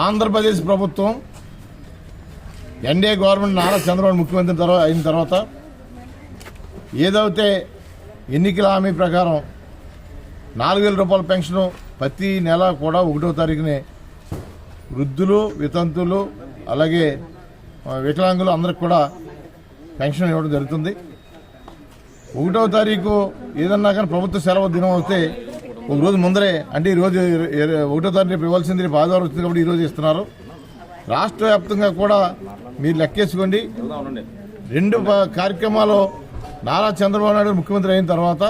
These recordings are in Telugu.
ఆంధ్రప్రదేశ్ ప్రభుత్వం ఎన్డీఏ గవర్నమెంట్ నారా చంద్రబాబు ముఖ్యమంత్రి అయిన తర్వాత ఏదైతే ఎన్నికల హామీ ప్రకారం 4,000 రూపాయల పెన్షను ప్రతి నెల కూడా 1వ తారీఖునే వృద్ధులు, వితంతులు, అలాగే వికలాంగులు అందరికి కూడా పెన్షన్ ఇవ్వడం జరుగుతుంది. 1వ తారీఖు ఏదన్నా కానీ ప్రభుత్వ సెలవు దినం వస్తే ఒక రోజు ముందరే, అంటే ఈరోజు 1వ తారీఖు ఇవ్వాల్సింది రేపు ఆదివారం వచ్చింది కాబట్టి ఈరోజు ఇస్తున్నారు. రాష్ట్ర వ్యాప్తంగా కూడా మీరు లెక్కేసుకోండి. 2 కార్యక్రమాలు నారా చంద్రబాబు నాయుడు ముఖ్యమంత్రి అయిన తర్వాత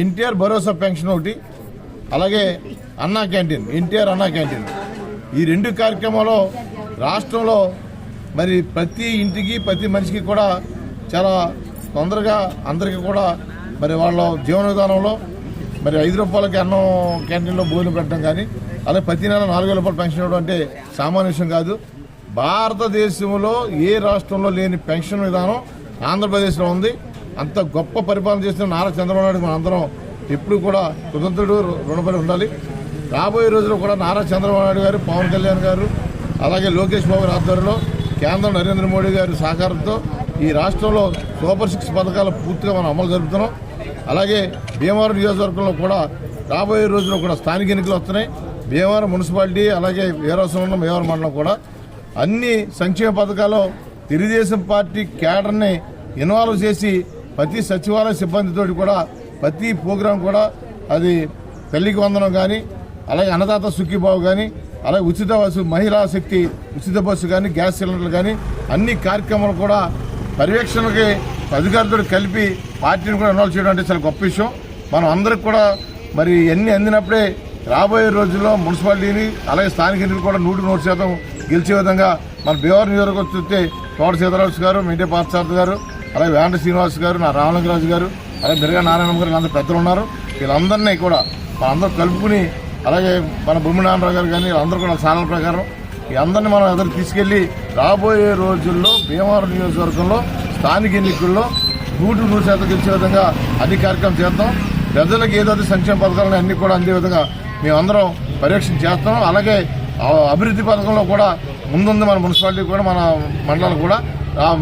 ఎన్టీఆర్ భరోసా పెన్షన్ ఒకటి, అలాగే అన్నా క్యాంటీన్, ఎన్టీఆర్ అన్నా క్యాంటీన్, ఈ 2 కార్యక్రమాలు రాష్ట్రంలో మరి ప్రతి ఇంటికి ప్రతి మనిషికి కూడా చాలా తొందరగా అందరికీ కూడా మరి వాళ్ళ జీవన విధానంలో మరి 5 రూపాయలకి అన్నం క్యాంటీన్లో భోజనం పెట్టడం కానీ, అలాగే ప్రతి నెల 4,000 రూపాయల పెన్షన్ ఇవ్వడం అంటే సామాన్య విషయం కాదు. భారతదేశంలో ఏ రాష్ట్రంలో లేని పెన్షన్ విధానం ఆంధ్రప్రదేశ్లో ఉంది. అంత గొప్ప పరిపాలన చేసిన నారా చంద్రబాబు నాయుడు మన అందరం ఎప్పుడు కూడా కృతజ్ఞుడు, రుణపడి ఉండాలి. రాబోయే రోజుల్లో కూడా నారా చంద్రబాబు నాయుడు గారు, పవన్ కళ్యాణ్ గారు, అలాగే లోకేష్ బాబు ఆధ్వర్యంలో కేంద్రం నరేంద్ర మోడీ గారి సహకారంతో ఈ రాష్ట్రంలో సూపర్ 6 పథకాలు పూర్తిగా మనం అమలు జరుపుతున్నాం. అలాగే భీమవరం నియోజకవర్గంలో కూడా రాబోయే రోజుల్లో కూడా స్థానిక ఎన్నికలు వస్తున్నాయి. భీమవరం మున్సిపాలిటీ, అలాగే వీరవసరంలో భీమవరం మండలం కూడా అన్ని సంక్షేమ పథకాలు తెలుగుదేశం పార్టీ క్యాడర్ని ఇన్వాల్వ్ చేసి ప్రతి సచివాలయ సిబ్బందితో కూడా ప్రతి ప్రోగ్రాం కూడా అది తల్లికి వందనం కానీ, అలాగే అన్నదాత సుఖీబాబు కానీ, అలాగే ఉచిత బస్సు, మహిళా శక్తి ఉచిత బస్సు కానీ, గ్యాస్ సిలిండర్లు కానీ అన్ని కార్యక్రమాలు కూడా పర్యవేక్షణకి అధికారులతో కలిపి పార్టీని కూడా ఇన్వాల్వ్ చేయడం అంటే చాలా గొప్ప విషయం. మనం అందరికి కూడా మరి ఎన్ని అందినప్పుడే రాబోయే రోజుల్లో మున్సిపాలిటీని అలాగే స్థానిక ఎన్నికలు కూడా 100% గెలిచే విధంగా మన భీమవరం నియోజకవర్గం చూస్తే తోట సీతారాజు గారు, మెంటే పార్థసారథి గారు, అలాగే వేంట శ్రీనివాస్ గారు, నా రామలింగరాజు గారు, అలాగే బిరగా నారాయణ గారు, అందరూ పెద్దలు ఉన్నారు. వీళ్ళందరినీ కూడా మనందరూ కలుపుకుని, అలాగే మన భూమి నారాయణరావు గారు కానీ అందరూ కూడా ఛానల్ ప్రకారం ఈ అందరినీ మనం ఎదురు తీసుకెళ్లి రాబోయే రోజుల్లో భీమవరం నియోజకవర్గంలో స్థానిక ఎన్నికల్లో 100% గెలిచే విధంగా అన్ని కార్యక్రమం చేద్దాం. ప్రజలకు ఏదైతే సంక్షేమ పథకాలను అన్ని కూడా అందే విధంగా మేమందరం పర్యవేక్షణ చేస్తాం. అలాగే అభివృద్ధి పథకంలో కూడా ముందుంది మన మున్సిపాలిటీ కూడా, మన మండలాలు కూడా.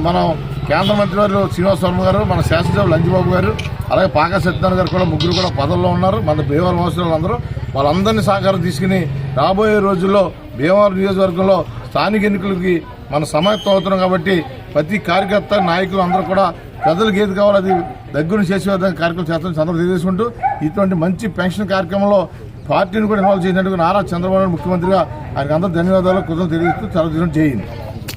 మనం కేంద్ర మంత్రి వారు శ్రీనివాస్ వర్మ గారు, మన శాసనసభ్యులు లంజబాబు గారు, అలాగే పాకా సత్యనారాయణ గారు కూడా ముగ్గురు కూడా పదవుల్లో ఉన్నారు. మన భీమవరం వాసులు అందరూ వాళ్ళందరినీ సహకారం తీసుకుని రాబోయే రోజుల్లో భీమవరం నియోజకవర్గంలో స్థానిక ఎన్నికలకి మన సమాయత్తం అవుతున్నాం కాబట్టి ప్రతి కార్యకర్త, నాయకులు అందరూ కూడా ప్రజలకు ఏది కావాలో అది దగ్గర చేసే విధంగా కార్యక్రమం చేస్తామని అందరూ తెలియజేసుకుంటూ ఇటువంటి మంచి పెన్షన్ కార్యక్రమంలో పార్టీని కూడా ఇన్వాల్వ్ చేసినట్టుగా నారా చంద్రబాబు నాయుడు ముఖ్యమంత్రిగా ఆయనకు అందరూ ధన్యవాదాలు, కృతజ్ఞతలు తెలియజేస్తూ చాలా చేయండి.